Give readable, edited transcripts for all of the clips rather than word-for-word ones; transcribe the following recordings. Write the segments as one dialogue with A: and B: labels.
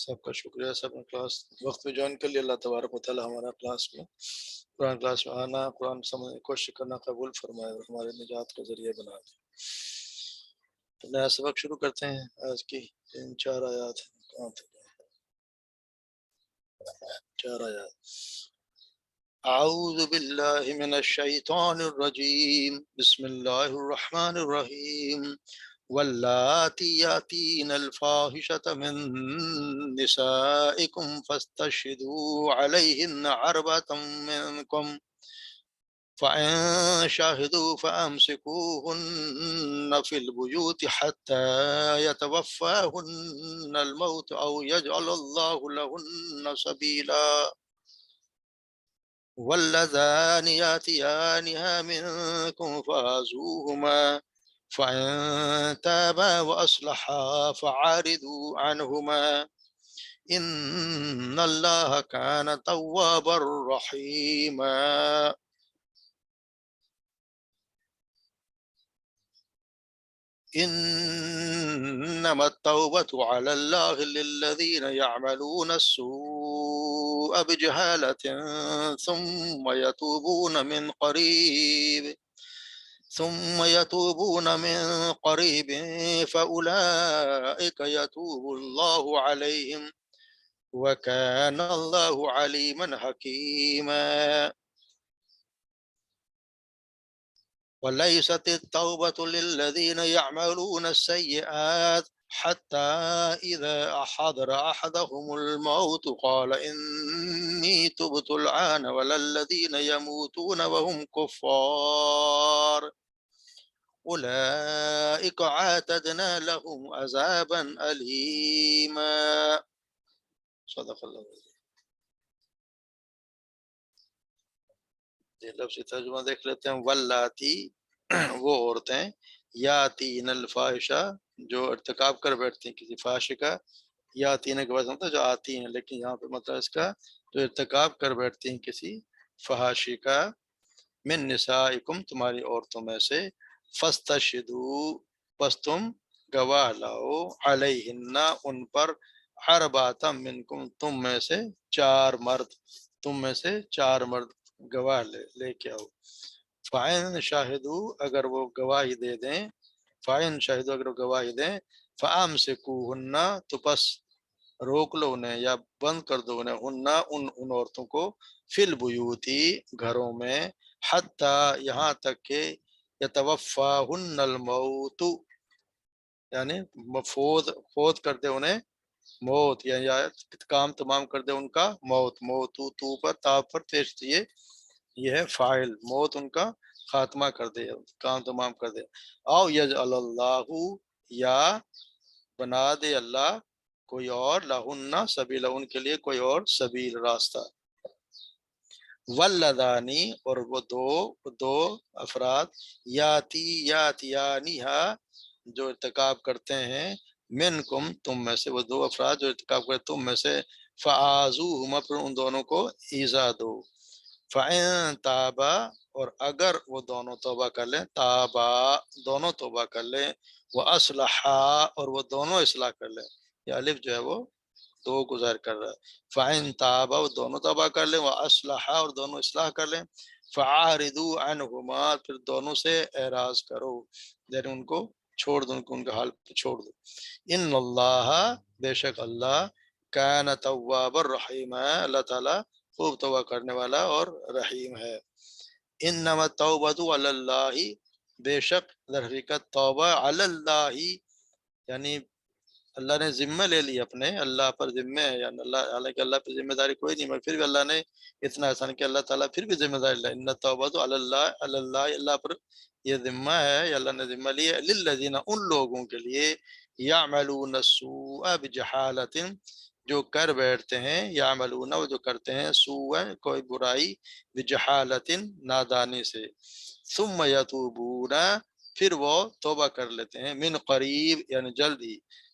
A: سب کا شکریہ، سب نے کلاس وقت پہ جوائن کر لیا۔ اللہ تبارک و تعالیٰ ہمارا کلاس میں قرآن کلاس میں آنا، قرآن سمجھنے کی کوشش کرنا قبول فرمائے اور ہمارے نجات کا ذریعہ بنا دے۔ تو نیا سبق شروع کرتے ہیں۔ آج کی 3-4 آیات ہیں، کہاں تک 4 آیات۔ اعوذ باللہ من الشیطان الرجیم، بسم اللہ الرحمن الرحیم۔ واللاتی یاتین الفاحشة من نسائکم فاستشہدوا علیہن أربعة منکم فإن شاهدوا فأمسكوهن في البيوت حتى يتوفاهن الموت أو يجعل الله لهن سبيلا واللذان يأتيانها منكم فآذوهما فإن تابا وأصلحا فعارضوا عنهما إن الله كان توابا رحيما۔ إنما التوبة على الله للذين يعملون السوء بجهالة ثم يتوبون من قريب فأولئك يتوب الله عليهم وكان الله عليما حكيما۔ وليست التوبة للذين يعملون السيئات حتى إذا حضر أحدهم الموت قال إني تبت الآن ولا الذين يموتون وهم كفار أولئك أعتدنا لهم عذابا أليما۔ صدق اللہ علیہ۔ لفظی ترجمہ دیکھ لیتے ہیں۔ واللاتی، وہ عورتیں، یاتین الفاحشہ، جو ارتکاب کر بیٹھتی ہیں کسی فاحشہ کا۔ یاتین کے بعد مطلب جو آتی ہیں، لیکن یہاں پہ مطلب اس کا جو ارتکاب کر بیٹھتی ہیں کسی فحاشی کا، من نسائکم، تمہاری عورتوں میں سے، فاستشہدوا، پس تم گواہ لاؤ، علیہن، ان پر، اربعۃ منکم، تم میں سے 4 مرد، تم میں سے 4 مرد گواہ لے کے آؤ۔ فَإِن شَاهِدُوا، اگر وہ گواہی دے دیں، فَإِن شَاهِدُوا، اگر وہ گواہی دیں، فَأَمْسِكُوهُنَّ، تو پس روک لو انہیں یا بند کر دو انہیں، ان عورتوں کو، فی البیوتی، گھروں میں، حتی، یہاں تک کہ، یتوفاہن الموت، یعنی فوت کر دے انہیں موت، یا کام تمام کر دے ان کا موت۔ موت تو پر، تا پر پیش دیے، یہ ہے فاعل، موت ان کا خاتمہ کر دے، کام تمام کر دے۔ او یجعل اللہ، یا بنا دے اللہ کوئی اور، لہن سبیلا، ان کے لیے کوئی اور سبیل، راستہ۔ واللذانی، اور وہ دو افراد، یاتیانیہا، جو ارتکاب کرتے ہیں، منکم، تم میں سے، وہ 2 افراد جو ارتکاب کرتے تم میں سے، فآذوہما، پھر ان دونوں کو ایذا دو۔ فَإِن تابا، اور اگر وہ دونوں توبہ کر لیں، تابا، دونوں توبہ کر لیں، وَأَصْلَحَا، اور وہ دونوں اصلاح کر لیں، یہ الف جو ہے وہ 2 کو ظاہر کر رہا ہے۔ فَإِن تابا، وہ دونوں توبہ کر لیں، وَأَصْلَحَا، اور دونوں اصلاح کر لیں، فَعَارِضُوا عَنْهُمَا، پھر دونوں سے اعراض کرو، یعنی ان کو چھوڑ دو، ان کے حال پہ چھوڑ دو۔ ان اللہ، بے شک اللہ، کان تواب الرحیم، اللہ تعالیٰ خوب توبہ کرنے والا اور رحیم ہے۔ انما التوبۃ علی اللہ، بے شک در حقیقت توبہ، علی اللہ، یعنی اللہ نے ذمہ لے لی اپنے، اللہ پر ذمہ ہے، یعنی اللہ، حالانکہ اللہ پہ ذمہ داری کوئی نہیں، مگر پھر بھی اللہ نے اتنا احسان کیا، اللہ تعالیٰ پھر بھی ذمہ داری لے۔ ان التوبۃ علی اللہ، اللہ پر یہ ذمہ ہے، یا اللہ نے ذمہ لی ہے، للذین، ان لوگوں کے لیے، یعملون السوء بجہالۃ، جو کر بیٹھتے ہیں، یعملون، وہ جو کرتے ہیں، سوء، کوئی برائی، بجہالۃ، نادانی سے، ثم یتوبون، پھر وہ توبہ کر لیتے ہیں، من قریب، یعنی جلد ہی،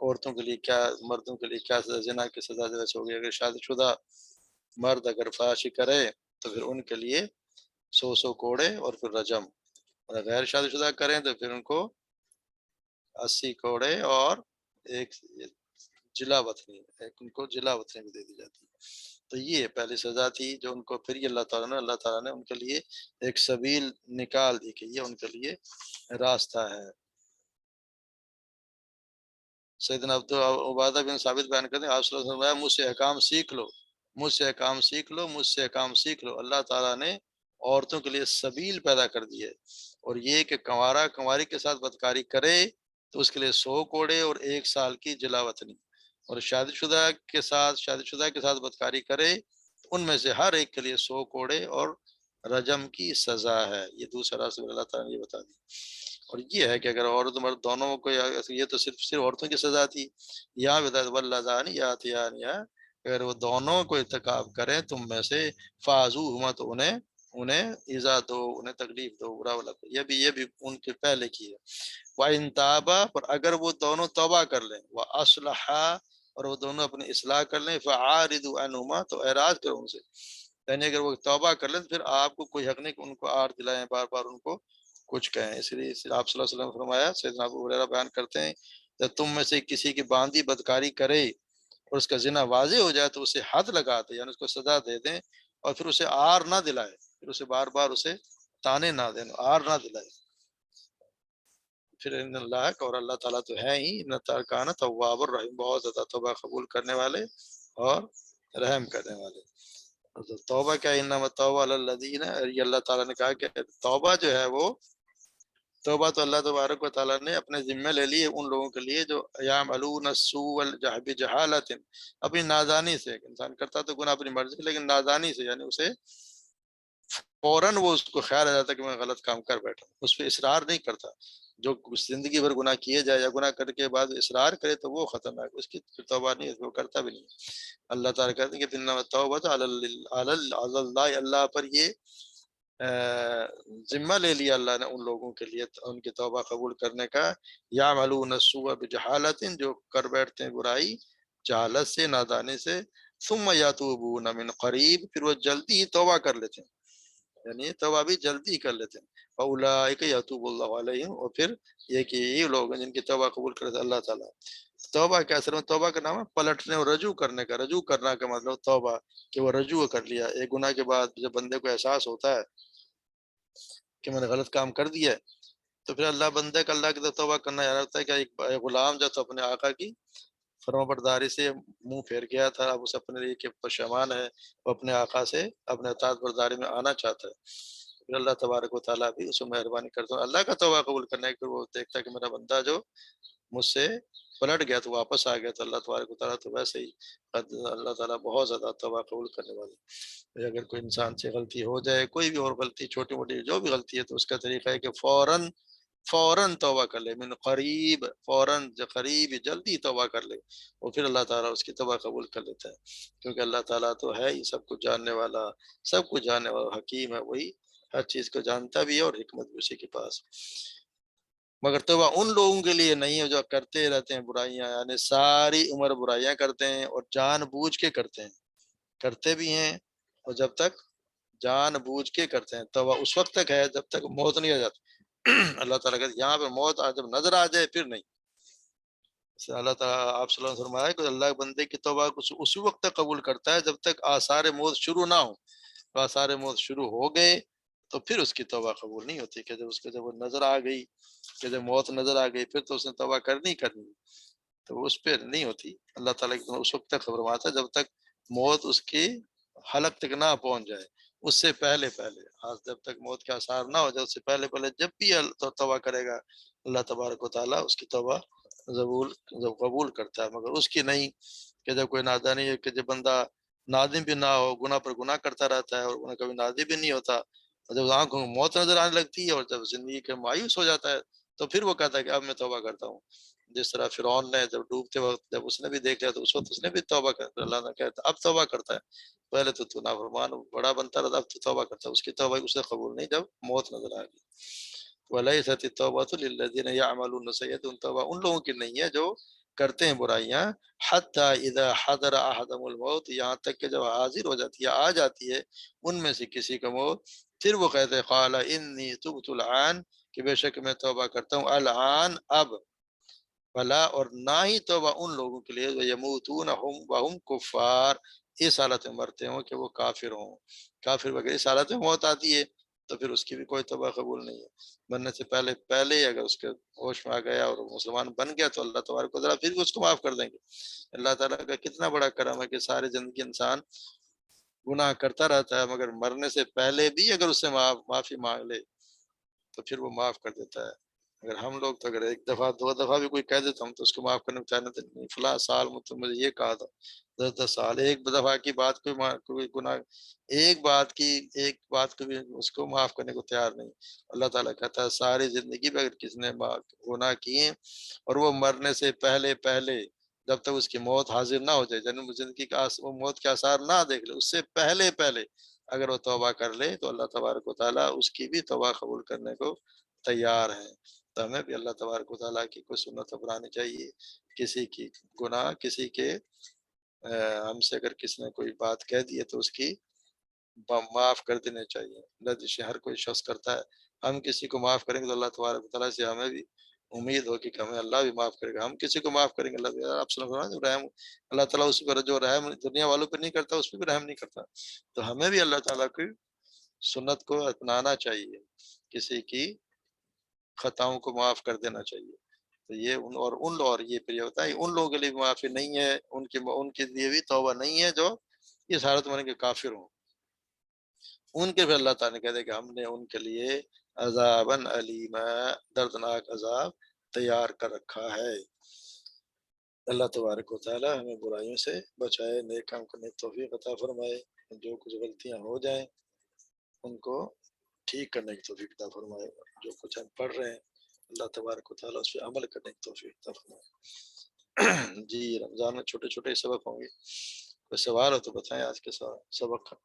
A: عورتوں کے لیے کیا، مردوں کے لیے کیا سزا، زنا کی سزا جیسے ہوگی، اگر شادی شدہ مرد اگر فحاشی کرے تو پھر ان کے لیے 100 کوڑے اور پھر رجم، اور غیر شادی شدہ کریں تو پھر ان کو 80 کوڑے اور ایک جلا وطنی، ان کو جلا وطنی بھی دے دی جاتی ہے۔ تو یہ پہلی سزا تھی جو ان کو، پھر یہ اللہ تعالیٰ نے ان کے لیے ایک سبیل نکال دی کہ یہ ان کے لیے راستہ ہے۔ سیدنا عبادہ بن ثابت بیان کرتے ہیں آپ صلی اللہ علیہ وسلم، مجھ سے احکام سیکھ لو، مجھ سے احکام سیکھ لو، مجھ سے احکام سیکھ لو۔ اللہ تعالیٰ نے عورتوں کے لیے سبیل پیدا کر دی ہے، اور یہ کہ کنوارا کنواری کے ساتھ بدکاری کرے تو اس کے لیے 100 کوڑے اور 1 سال کی جلا وطنی، اور شادی شدہ کے ساتھ بدکاری کرے ان میں سے ہر ایک کے لیے 100 کوڑے اور رجم کی سزا ہے۔ یہ دوسرا راستہ اللہ تعالیٰ نے یہ بتا دی۔ اور یہ ہے کہ اگر عورت مرد دونوں کو، یہ تو صرف عورتوں کی سزا تھی، یہاں بتا واللذان یاتیان، اگر وہ دونوں کو ارتکاب کریں تم میں سے، فاذوہما، تو انہیں ایذا دو، انہیں تکلیف دو، برا والا، یہ بھی ان کے پہلے کی ہے۔ وَإِن تابا، پر اگر وہ دونوں توبہ کر لیں، وَأَصْلَحَا، اور وہ دونوں اپنی اصلاح کر لیں، فَعَارِضُوا عَنْهُمَا، تو اعراض کرو ان سے، یعنی اگر وہ توبہ کر لیں تو پھر آپ کو کوئی حق نہیں کہ ان کو آڑ دلائیں، بار بار ان کو کچھ کہیں۔ اس لیے آپ صلی اللہ علیہ وسلم نے فرمایا، سیدنا ابو ہریرہ بیان کرتے ہیں، جب تم میں سے کسی کی باندھی بدکاری کرے اور اس کا زنا واضح ہو جائے تو اسے حد لگا دے، یعنی اس کو سزا دے دیں، اور پھر اسے آر نہ دلائے، پھر اسے بار بار اسے تانے نہ دیں، آر نہ دلائے۔ پھر ان اللہ کا، اور اللہ تعالیٰ تو ہے ہی، ان کان تواب الرحیم، بہت زیادہ توبہ قبول کرنے والے اور رحم کرنے والے۔ تو توبہ کیا، انما التوبہ علی الذین، یہ اللہ تعالیٰ نے کہا کہ توبہ جو ہے وہ، توبہ تو اللہ تبارک و تعالیٰ نے اپنے ذمہ لے لی ہے ان لوگوں کے لیے جو یعملون السوء بجہالۃ، اپنی نادانی سے، انسان کرتا تو گناہ اپنی مرضی لیکن نادانی سے، یعنی اسے فوراً وہ اس کو خیال آ جاتا کہ میں غلط کام کر بیٹھا، اس پہ اصرار نہیں کرتا۔ جو زندگی بھر گناہ کیے جائے یا گناہ کرنے کے بعد اصرار کرے تو وہ خطرناک، اس کی توبہ نہیں، وہ کرتا بھی نہیں۔ اللہ تعالیٰ کہتے ہیں کہ انما التوبۃ علی اللہ، اللہ پر یہ ذمہ لے لیا اللہ نے ان لوگوں کے لیے ان کی توبہ قبول کرنے کا، یعملون السوء بجہالۃ، جو کر بیٹھتے ہیں برائی جہالت سے، نادانی سے، ثم یتوبون من قریب، پھر وہ جلدی ہی توبہ کر لیتے ہیں، یعنی توبہ بھی جلدی ہی کر لیتے ہیں، فاولئک یتوب اللہ علیہم، اور پھر یہ کہ یہ لوگ ہیں جن کی توبہ قبول کرتے اللہ تعالیٰ۔ توبہ کے اثر میں، توبہ کا نام ہے پلٹنے اور رجوع کرنے کا، رجوع کرنا کا مطلب توبہ کہ وہ رجوع کر لیا ایک گناہ کے بعد، جب بندے کو احساس ہوتا ہے کہ میں نے غلط کام کر دیا ہے تو پھر اللہ بندے کا اللہ کی طرف توبہ کرنا یاد رکھتا ہے کہ ایک غلام جو تھا اپنے آقا کی فرما برداری سے منہ پھیر گیا تھا، اب اسے اپنے لیے کہ پشیمان ہے، وہ اپنے آقا سے اپنے اطاعت برداری میں آنا چاہتا ہے، پھر اللہ تبارک و تعالیٰ بھی اس کو مہربانی کرتا ہے، اللہ کا توبہ قبول کرنے کے، پھر وہ دیکھتا ہے کہ میرا بندہ جو مجھ سے پلٹ گیا تو واپس آ گیا، تو اللہ تبارک و تعالیٰ تو ویسے ہی اللہ تعالیٰ بہت زیادہ توبہ قبول کرنے والے۔ اگر کوئی انسان سے غلطی ہو جائے، کوئی بھی اور غلطی، چھوٹی موٹی جو بھی غلطی ہے، تو اس کا طریقہ ہے کہ فوراً توبہ کر لے، من قریب، فوراً قریب جلدی توبہ کر لے، اور پھر اللہ تعالیٰ اس کی توبہ قبول کر لیتا ہے، کیونکہ اللہ تعالیٰ تو ہے ہی سب کچھ جاننے والا، سب کچھ جاننے والا حکیم ہے، وہی ہر چیز کو جانتا بھی ہے اور حکمت بھی اسی کے پاس۔ مگر توبہ ان لوگوں کے لیے نہیں ہے جو کرتے رہتے ہیں برائیاں، یعنی ساری عمر برائیاں کرتے ہیں اور جان بوجھ کے کرتے ہیں، کرتے بھی ہیں، اور جب تک جان بوجھ کے کرتے ہیں، توبہ اس وقت تک ہے جب تک موت نہیں آ جاتی۔ اللہ تعالیٰ کہتے ہیں یہاں پہ موت جب نظر آ جائے پھر نہیں۔ اللہ تعالیٰ آپ صلی اللہ علیہ وسلم فرمایا کہ اللہ بندے کی توبہ کو اسی وقت تک قبول کرتا ہے جب تک آثار موت شروع نہ ہو، تو آثار موت شروع ہو گئے تو پھر اس کی توبہ قبول نہیں ہوتی، کہ جب وہ نظر آ گئی، کہ جب موت نظر آ گئی پھر تو اس نے توبہ کرنی تو اس پہ نہیں ہوتی۔ اللہ تعالیٰ کی اس وقت تک فرماتا ہے جب تک موت اس کی حلق تک نہ پہنچ جائے، اس سے پہلے جب تک موت کے آثار نہ ہو جائے، اس سے پہلے جب بھی توبہ کرے گا اللہ تبارک و تعالیٰ اس کی توبہ قبول کرتا ہے، مگر اس کی نہیں، کہ جب کوئی نادانی ہے، کہ جب بندہ نادم بھی نہ ہو، گناہ پر گناہ کرتا رہتا ہے اور انہیں کبھی نادم بھی نہیں ہوتا، اور جب آنکھوں میں موت نظر آنے لگتی ہے اور جب زندگی کے مایوس ہو جاتا ہے تو پھر وہ کہتا ہے کہ اب میں توبہ کرتا ہوں۔ جس طرح فرعون نے جب ڈوبتے وقت جب اس نے بھی دیکھ لیا تو اس وقت اس نے بھی توبہ کر، اللہ نے کہتا اب توبہ کرتا ہے، پہلے تو نافرمان بڑا بنتا رہتا، اب تو توبہ کرتا ہے، اس کی توبہ اس نے قبول نہیں جب موت نظر آ گئی۔ وَلَيْسَتِ التَّوْبَةُ لِلَّذِينَ يَعْمَلُونَ السَّيِّئَاتِ، توبہ ان لوگوں کی نہیں ہے جو کرتے ہیں برائیاں، حتی اذا حضر احدهم الموت، یہاں تک کہ جب حاضر ہو جاتی ہے، آ جاتی ہے ان میں سے کسی کا موت، پھر وہ کہتے ہیں قال انی تبت الان، کہ بے شک میں توبہ کرتا ہوں الان اب، بھلا اور نہ ہی توبہ ان لوگوں کے لیے یموتون ہم وہم کفار، اس حالت میں مرتے ہوں کہ وہ کافر ہوں، کافر وغیرہ اس حالت میں موت آتی ہے تو پھر اس کی بھی کوئی توبہ قبول نہیں ہے، مرنے سے پہلے پہلے اگر اس کے ہوش میں آ گیا اور وہ مسلمان بن گیا تو اللہ تبارک و تعالیٰ پھر بھی اس کو معاف کر دیں گے۔ اللہ تعالیٰ کا کتنا بڑا کرم ہے کہ ساری زندگی انسان گناہ کرتا رہتا ہے، مگر مرنے سے پہلے بھی اگر اس سے معافی مانگ لے تو پھر وہ معاف کر دیتا ہے۔ اگر ہم لوگ تو اگر ایک دفعہ دو دفعہ بھی کوئی کہہ دیتا ہم تو اس کو معاف کرنے کو تیار نہیں، نہیں فلاں سال تو مجھے یہ کہا تھا، 10 10 سال ایک دفعہ کی بات کوئی گناہ ایک بات کو بھی اس کو معاف کرنے کو تیار نہیں۔ اللہ تعالیٰ کہتا ہے ساری زندگی میں اگر کسی نے گناہ کیے اور وہ مرنے سے پہلے پہلے جب تک اس کی موت حاضر نہ ہو جائے، جنم زندگی کا وہ موت کے آثار نہ دیکھ لے، اس سے پہلے پہلے اگر وہ توبہ کر لے تو اللہ تبارک و تعالیٰ اس کی بھی توبہ قبول کرنے کو تیار ہیں۔ تو ہمیں بھی اللہ تبارک و تعالیٰ کی کوئی سنت اپنانی چاہیے، کسی کی گناہ کسی کے ہم سے اگر کسی نے کوئی بات کہہ دی ہے تو اس کی معاف کر دینے چاہیے، لدش ہر کوئی شخص کرتا ہے، ہم کسی کو معاف کریں گے تو اللہ تبارک و تعالیٰ سے ہمیں بھی امید ہوگی کہ ہمیں اللہ بھی معاف کرے گا، ہم کسی کو معاف کریں گے اللہ آپ رحم اللہ تعالیٰ اس پر جو رحم دنیا والوں پہ نہیں کرتا اس پہ بھی رحم نہیں کرتا، تو ہمیں بھی اللہ تعالیٰ کی سنت کو اپنانا چاہیے، کسی کی خطاؤں کو معاف کر دینا چاہیے۔ تو یہ اور یہ پھر یہ ہوتا ہے ان لوگوں کے لیے بھی معافی نہیں ہے، ان کے لیے بھی توبہ نہیں ہے جو اس حالت میں کے کافر ہوں، ان کے بھی اللہ تعالیٰ نے کہتے کہ ہم نے ان کے لیے عذاباً علیما، دردناک عذاب تیار کر رکھا ہے۔ اللہ تبارک و تعالیٰ ہمیں برائیوں سے بچائے، نیک کام کرنے کی توفیق عطا فرمائے، جو کچھ غلطیاں ہو جائیں ان کو ٹھیک کرنے کی توفیق عطا فرمائے، جو کچھ ہم پڑھ رہے ہیں اللہ تبارک و تعالیٰ اس پہ عمل کرنے کی توفیق عطا فرمائے۔ جی رمضان میں چھوٹے چھوٹے سبق ہوں گے، کوئی سوال ہو تو بتائیں آج کے سبق کا۔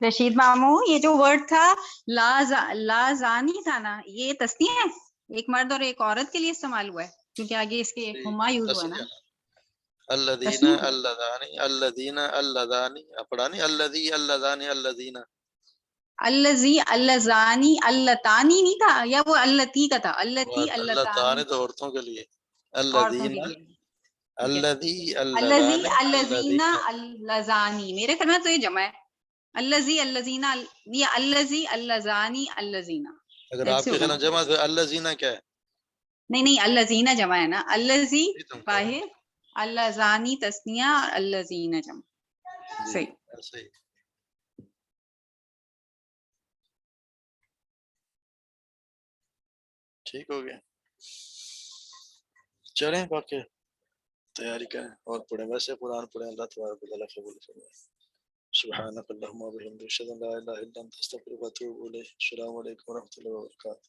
B: رشید مامو یہ جو ورڈ تھا لازانی تھا نا، یہ تسنیہ ہے، ایک مرد اور ایک عورت کے لیے استعمال ہوا ہے کیونکہ آگے اس کے ہما یوز ہوا نا۔
A: الذین اللذانی الذین اللذانی پڑھانی الذی اللذانی الذین
B: الذی اللذانی اللتانی نہیں تھا، یا وہ اللتی کا تھا؟ اللتی اللتانی
A: تو عورتوں کے لیے،
B: عورتوں کے
A: الذین
B: لیے،
A: الذی
B: الذی
A: اللذانی
B: الذین اللذانی، میرے خیال میں تو یہ جمع ہے، الذی الذین یا الذی اللذانی اللذین،
A: اگر آپ
B: ایسے
A: کے
B: ہوگا
A: خیال
B: نا؟
A: میں جمع تو الذین کیا ہے؟
B: نہیں الذین جمع ہے نا، الذی
A: تم کہہ رہے
B: واحد، اللذانی تسنیہ اور اللذین جمع،
A: جی
B: صحیح۔
A: ایسے ہی ٹھیک ہو گیا، چلیں باقی تیاری کریں اور پڑھیں، ویسے قرآن پڑھیں، اللہ تبارک و تعالیٰ قبول فرمائے۔ سبحانک اللہم و بحمدک اشہد ان لا الہ الا انت استغفرک و اتوب الیک۔ السلام علیکم و رحمۃ اللہ وبرکاتہ۔